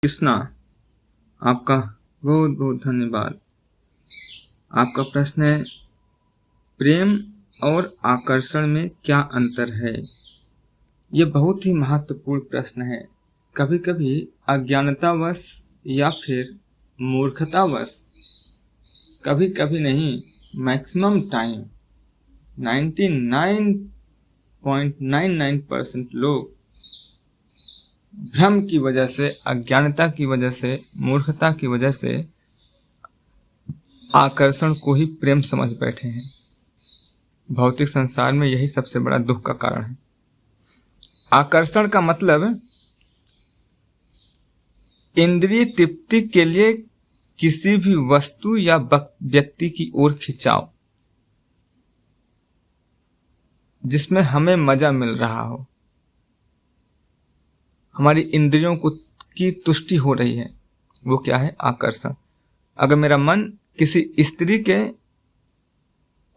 कृष्णा, आपका बहुत बहुत धन्यवाद। आपका प्रश्न है, प्रेम और आकर्षण में क्या अंतर है? ये बहुत ही महत्वपूर्ण प्रश्न है। कभी कभी अज्ञानतावश या फिर मूर्खतावश, कभी कभी नहीं, मैक्सिमम टाइम 99.99% लोग भ्रम की वजह से, अज्ञानता की वजह से, मूर्खता की वजह से आकर्षण को ही प्रेम समझ बैठे हैं। भौतिक संसार में यही सबसे बड़ा दुख का कारण है। आकर्षण का मतलब इंद्रिय तृप्ति के लिए किसी भी वस्तु या व्यक्ति की ओर खिंचाव, जिसमें हमें मजा मिल रहा हो, हमारी इंद्रियों को की तुष्टि हो रही है, वो क्या है? आकर्षण। अगर मेरा मन किसी स्त्री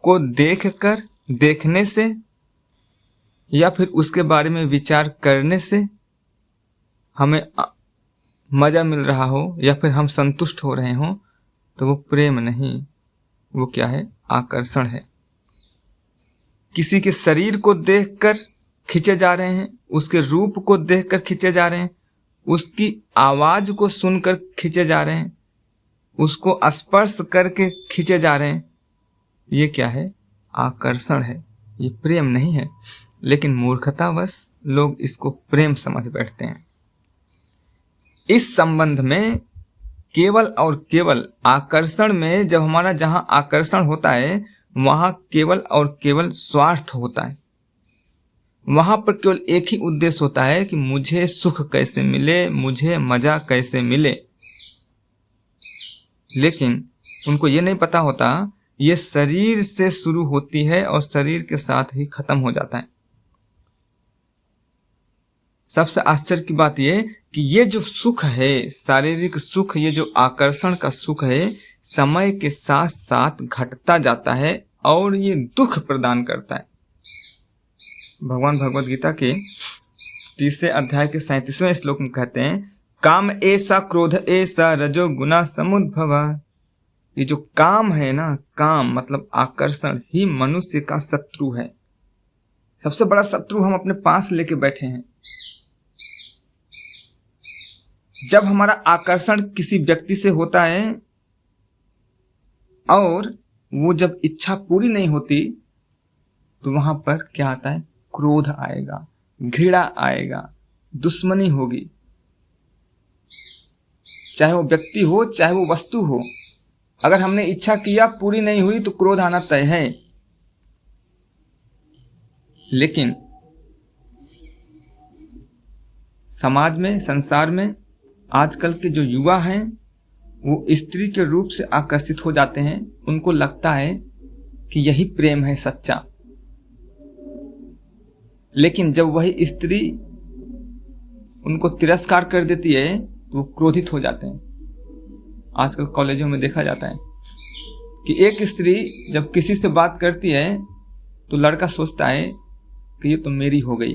को देखकर, देखने से या फिर उसके बारे में विचार करने से हमें मजा मिल रहा हो या फिर हम संतुष्ट हो रहे हो, तो वो प्रेम नहीं, वो क्या है? आकर्षण है। किसी के शरीर को देखकर खींचे जा रहे हैं, उसके रूप को देखकर खींचे जा रहे हैं, उसकी आवाज को सुनकर खींचे जा रहे हैं, उसको स्पर्श करके खींचे जा रहे हैं, ये क्या है? आकर्षण है। ये प्रेम नहीं है। लेकिन मूर्खतावश लोग इसको प्रेम समझ बैठते हैं। इस संबंध में केवल और केवल आकर्षण में, जब हमारा जहां आकर्षण होता है वहां केवल और केवल स्वार्थ होता है। वहां पर केवल एक ही उद्देश्य होता है कि मुझे सुख कैसे मिले, मुझे मजा कैसे मिले। लेकिन उनको ये नहीं पता होता, ये शरीर से शुरू होती है और शरीर के साथ ही खत्म हो जाता है। सबसे आश्चर्य की बात ये कि ये जो सुख है, शारीरिक सुख, ये जो आकर्षण का सुख है, समय के साथ साथ घटता जाता है और ये दुख प्रदान करता है। भगवान भगवद गीता के 3 अध्याय के 37वें श्लोक में कहते हैं, काम ऐसा क्रोध ऐसा रजो गुना समुद्भव। ये जो काम है ना, काम मतलब आकर्षण ही मनुष्य का शत्रु है। सबसे बड़ा शत्रु हम अपने पास लेके बैठे हैं। जब हमारा आकर्षण किसी व्यक्ति से होता है और वो जब इच्छा पूरी नहीं होती, तो वहां पर क्या आता है? क्रोध आएगा, घृणा आएगा, दुश्मनी होगी। चाहे वो व्यक्ति हो, चाहे वो वस्तु हो, अगर हमने इच्छा किया, पूरी नहीं हुई, तो क्रोध आना तय है। लेकिन समाज में, संसार में आजकल के जो युवा हैं वो स्त्री के रूप से आकर्षित हो जाते हैं। उनको लगता है कि यही प्रेम है सच्चा। लेकिन जब वही स्त्री उनको तिरस्कार कर देती है तो वो क्रोधित हो जाते हैं। आजकल कॉलेजों में देखा जाता है कि एक स्त्री जब किसी से बात करती है तो लड़का सोचता है कि ये तो मेरी हो गई।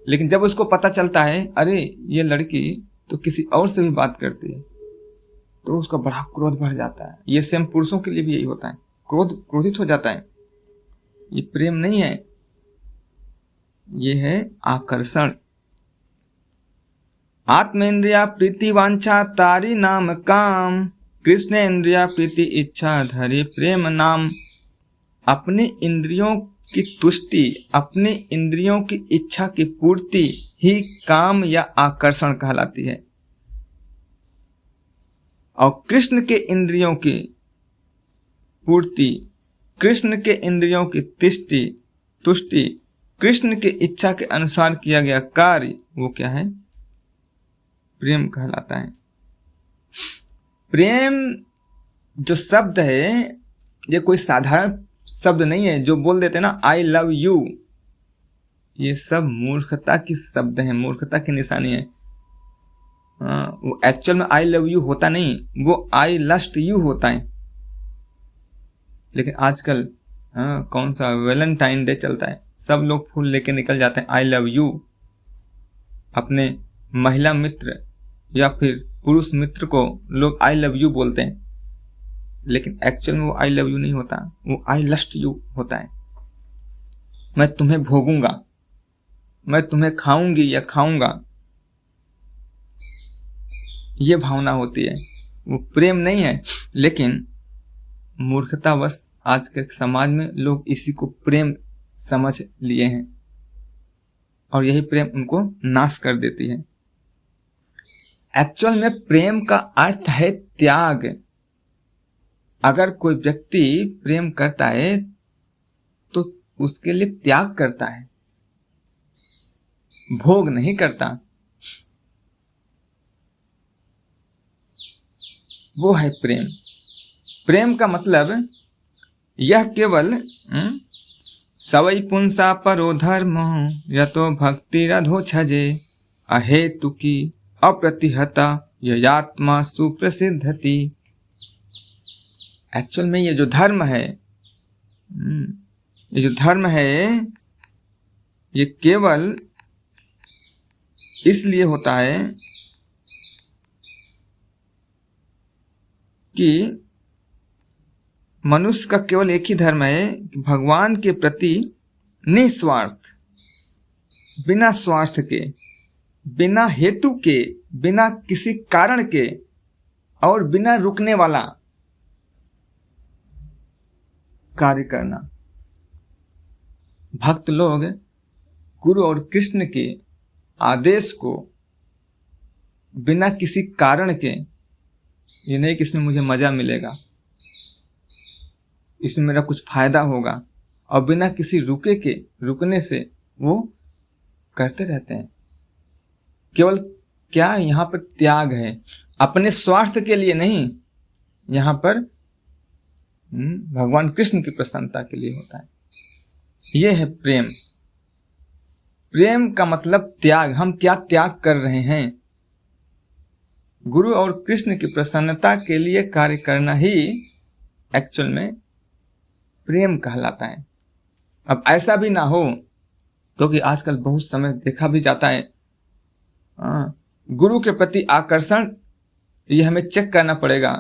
लेकिन जब उसको पता चलता है अरे ये लड़की तो किसी और से भी बात करती है, तो उसका बड़ा क्रोध बढ़ जाता है। ये सेम पुरुषों के लिए भी यही होता है, क्रोधित हो जाता है। ये प्रेम नहीं है, ये है आकर्षण। आत्मेन्द्रिया प्रीति वांछा तारी नाम काम, कृष्ण इंद्रिया प्रीति इच्छा धरी प्रेम नाम। अपने इंद्रियों की तुष्टि, अपने इंद्रियों की इच्छा की पूर्ति ही काम या आकर्षण कहलाती है। और कृष्ण के इंद्रियों की पूर्ति, कृष्ण के इंद्रियों की तुष्टि, कृष्ण की इच्छा के अनुसार किया गया कार्य, वो क्या है? प्रेम कहलाता है। प्रेम जो शब्द है, ये कोई साधारण शब्द नहीं है। जो बोल देते ना आई लव यू, ये सब मूर्खता की शब्द है, मूर्खता की निशानी है। वो एक्चुअल में आई लव यू होता नहीं, वो आई लस्ट यू होता है। लेकिन आजकल कौन सा वैलेंटाइन डे चलता है, सब लोग फूल लेके निकल जाते हैं आई लव यू। अपने महिला मित्र या फिर पुरुष मित्र को लोग आई लव यू बोलते हैं, लेकिन एक्चुअल में वो आई लव यू नहीं होता, वो आई लस्ट यू होता है। मैं तुम्हें भोगूंगा, मैं तुम्हें खाऊंगी या खाऊंगा, ये भावना होती है, वो प्रेम नहीं है। लेकिन मूर्खतावश आज के समाज में लोग इसी को प्रेम समझ लिए हैं और यही प्रेम उनको नाश कर देती है। एक्चुअल में प्रेम का अर्थ है त्याग। अगर कोई व्यक्ति प्रेम करता है तो उसके लिए त्याग करता है, भोग नहीं करता। वो है प्रेम। प्रेम का मतलब यह केवल सवै पुंसा परो धर्म यतो भक्तिरधो छजे अहेतुकी अप्रतिहता ययात्मा सुप्रसिद्धति। एक्चुअल में ये जो धर्म है, ये केवल इसलिए होता है कि मनुष्य का केवल एक ही धर्म है कि भगवान के प्रति निस्वार्थ, बिना स्वार्थ के, बिना हेतु के, बिना किसी कारण के और बिना रुकने वाला कार्य करना। भक्त लोग गुरु और कृष्ण के आदेश को बिना किसी कारण के, ये नहीं कि इसमें मुझे मजा मिलेगा, इसमें मेरा कुछ फायदा होगा, और बिना किसी रुकने से वो करते रहते हैं। केवल क्या यहाँ पर त्याग है, अपने स्वार्थ के लिए नहीं, यहाँ पर भगवान कृष्ण की प्रसन्नता के लिए होता है। ये है प्रेम। प्रेम का मतलब त्याग। हम क्या त्याग कर रहे हैं? गुरु और कृष्ण की प्रसन्नता के लिए कार्य करना ही एक्चुअल में प्रेम कहलाता है। अब ऐसा भी ना हो, क्योंकि आजकल बहुत समय देखा भी जाता है, गुरु के प्रति आकर्षण, ये हमें चेक करना पड़ेगा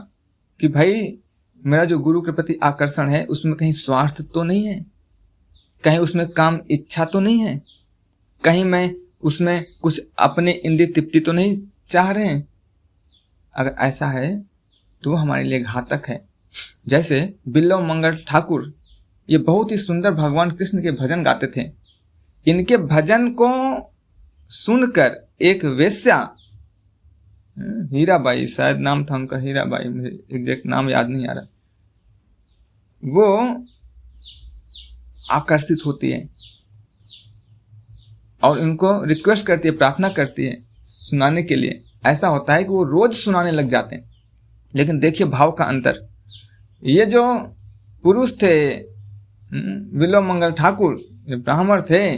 कि भाई मेरा जो गुरु के प्रति आकर्षण है उसमें कहीं स्वार्थ तो नहीं है, कहीं उसमें काम इच्छा तो नहीं है, कहीं मैं उसमें कुछ अपने इंद्रिय तृप्ति तो नहीं चाह रहे हैं। अगर ऐसा है तो हमारे लिए घातक है। जैसे बिल्लो मंगल ठाकुर, ये बहुत ही सुंदर भगवान कृष्ण के भजन गाते थे। इनके भजन को सुनकर एक वेश्या, हीराबाई शायद नाम था उनका, हीराबाई, मुझे एग्जैक्ट नाम याद नहीं आ रहा, वो आकर्षित होती है और इनको रिक्वेस्ट करती है, प्रार्थना करती है सुनाने के लिए। ऐसा होता है कि वो रोज सुनाने लग जाते हैं। लेकिन देखिए भाव का अंतर। ये जो पुरुष थे बिल्लो मंगल ठाकुर, ये ब्राह्मण थे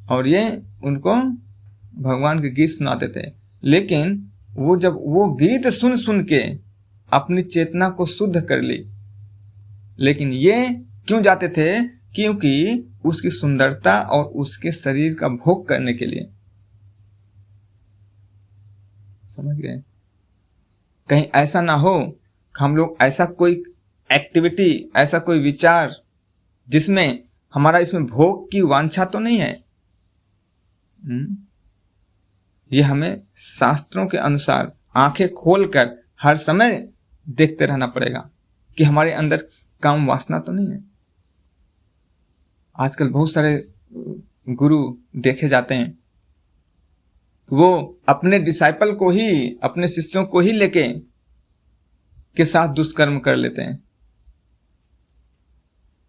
और ये उनको भगवान के गीत सुनाते थे। लेकिन वो जब वो गीत सुन सुन के अपनी चेतना को शुद्ध कर ली, लेकिन ये क्यों जाते थे? क्योंकि उसकी सुंदरता और उसके शरीर का भोग करने के लिए। समझ गए? कहीं ऐसा ना हो हम लोग ऐसा कोई एक्टिविटी, ऐसा कोई विचार जिसमें हमारा इसमें भोग की वांछा तो नहीं है। ये हमें शास्त्रों के अनुसार आंखें खोलकर हर समय देखते रहना पड़ेगा कि हमारे अंदर काम वासना तो नहीं है। आजकल बहुत सारे गुरु देखे जाते हैं, वो अपने डिसाइपल को ही, अपने शिष्यों को ही लेके के साथ दुष्कर्म कर लेते हैं।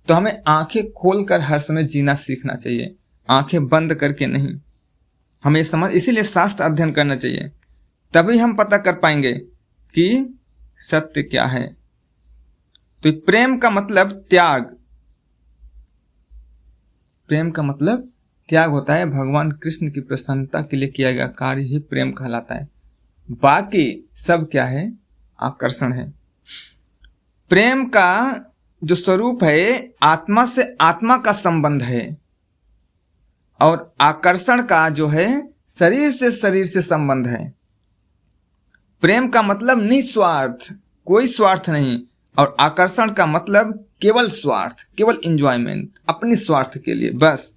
तो हमें आंखें खोलकर हर समय जीना सीखना चाहिए, आंखें बंद करके नहीं। हमें समझ, इसीलिए शास्त्र अध्ययन करना चाहिए, तभी हम पता कर पाएंगे कि सत्य क्या है। तो प्रेम का मतलब त्याग, प्रेम का मतलब त्याग होता है। भगवान कृष्ण की प्रसन्नता के लिए किया गया कार्य ही प्रेम कहलाता है। बाकी सब क्या है? आकर्षण है। प्रेम का जो स्वरूप है, आत्मा से आत्मा का संबंध है, और आकर्षण का जो है शरीर से संबंध है। प्रेम का मतलब निस्वार्थ, कोई स्वार्थ नहीं। और आकर्षण का मतलब केवल स्वार्थ, केवल इंजॉयमेंट, अपनी स्वार्थ के लिए बस।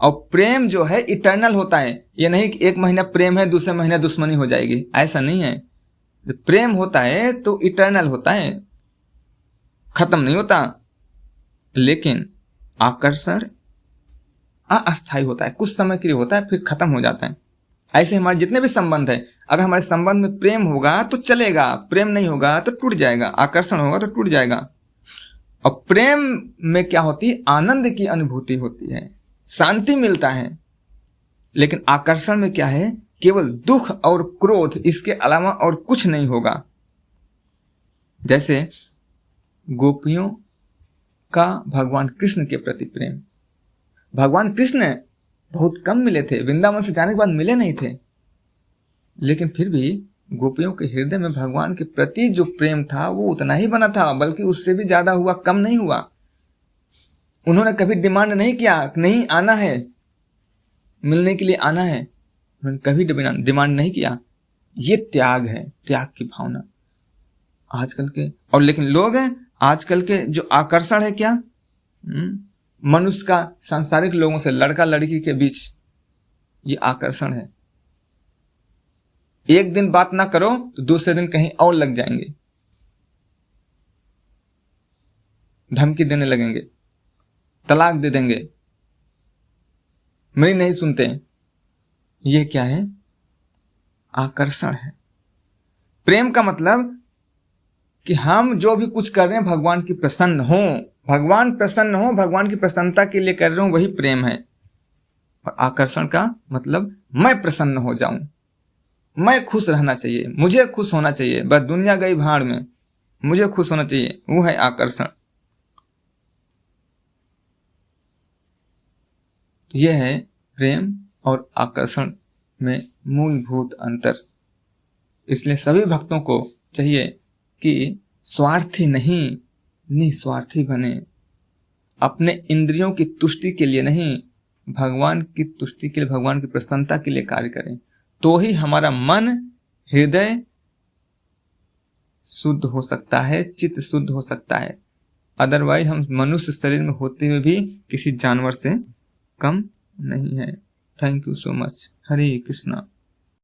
और प्रेम जो है इटर्नल होता है। ये नहीं कि एक महीना प्रेम है दूसरे महीने दुश्मनी हो जाएगी, ऐसा नहीं है। प्रेम होता है तो इटर्नल होता है, खत्म नहीं होता। लेकिन आकर्षण अस्थायी होता है, कुछ समय के लिए होता है फिर खत्म हो जाता है। ऐसे हमारे जितने भी संबंध है, अगर हमारे संबंध में प्रेम होगा तो चलेगा, प्रेम नहीं होगा तो टूट जाएगा, आकर्षण होगा तो टूट जाएगा। और प्रेम में क्या होती है, आनंद की अनुभूति होती है, शांति मिलता है। लेकिन आकर्षण में क्या है, केवल दुख और क्रोध, इसके अलावा और कुछ नहीं होगा। जैसे गोपियों का भगवान कृष्ण के प्रति प्रेम, भगवान कृष्ण बहुत कम मिले थे, वृंदावन से जाने के बाद मिले नहीं थे, लेकिन फिर भी गोपियों के हृदय में भगवान के प्रति जो प्रेम था वो उतना ही बना था, बल्कि उससे भी ज्यादा हुआ, कम नहीं हुआ। उन्होंने कभी डिमांड नहीं किया, नहीं आना है, मिलने के लिए आना है, उन्होंने कभी डिमांड नहीं किया। ये त्याग है, त्याग की भावना आजकल के। और लेकिन लोग हैं आजकल के, जो आकर्षण है क्या, मनुष्य का सांसारिक लोगों से, लड़का लड़की के बीच, ये आकर्षण है। एक दिन बात ना करो तो दूसरे दिन कहीं और लग जाएंगे, धमकी देने लगेंगे, तलाक दे देंगे, मेरी नहीं सुनते। ये क्या है, आकर्षण है। प्रेम का मतलब कि हम जो भी कुछ कर रहे हैं भगवान की प्रसन्न हो, भगवान प्रसन्न हो, भगवान की प्रसन्नता के लिए कर रहे हो, वही प्रेम है। और आकर्षण का मतलब मैं प्रसन्न हो जाऊं, मैं खुश रहना चाहिए, मुझे खुश होना चाहिए, बस दुनिया गई भाड़ में, मुझे खुश होना चाहिए, वो है आकर्षण। यह है प्रेम और आकर्षण में मूलभूत अंतर। इसलिए सभी भक्तों को चाहिए कि स्वार्थी नहीं, निस्वार्थी बने। अपने इंद्रियों की तुष्टि के लिए नहीं, भगवान की तुष्टि के लिए, भगवान की प्रसन्नता के लिए कार्य करें, तो ही हमारा मन, हृदय शुद्ध हो सकता है, चित्त शुद्ध हो सकता है। अदरवाइज हम मनुष्य शरीर में होते हुए भी किसी जानवर से कम नहीं है। Thank you so much. Hare Krishna.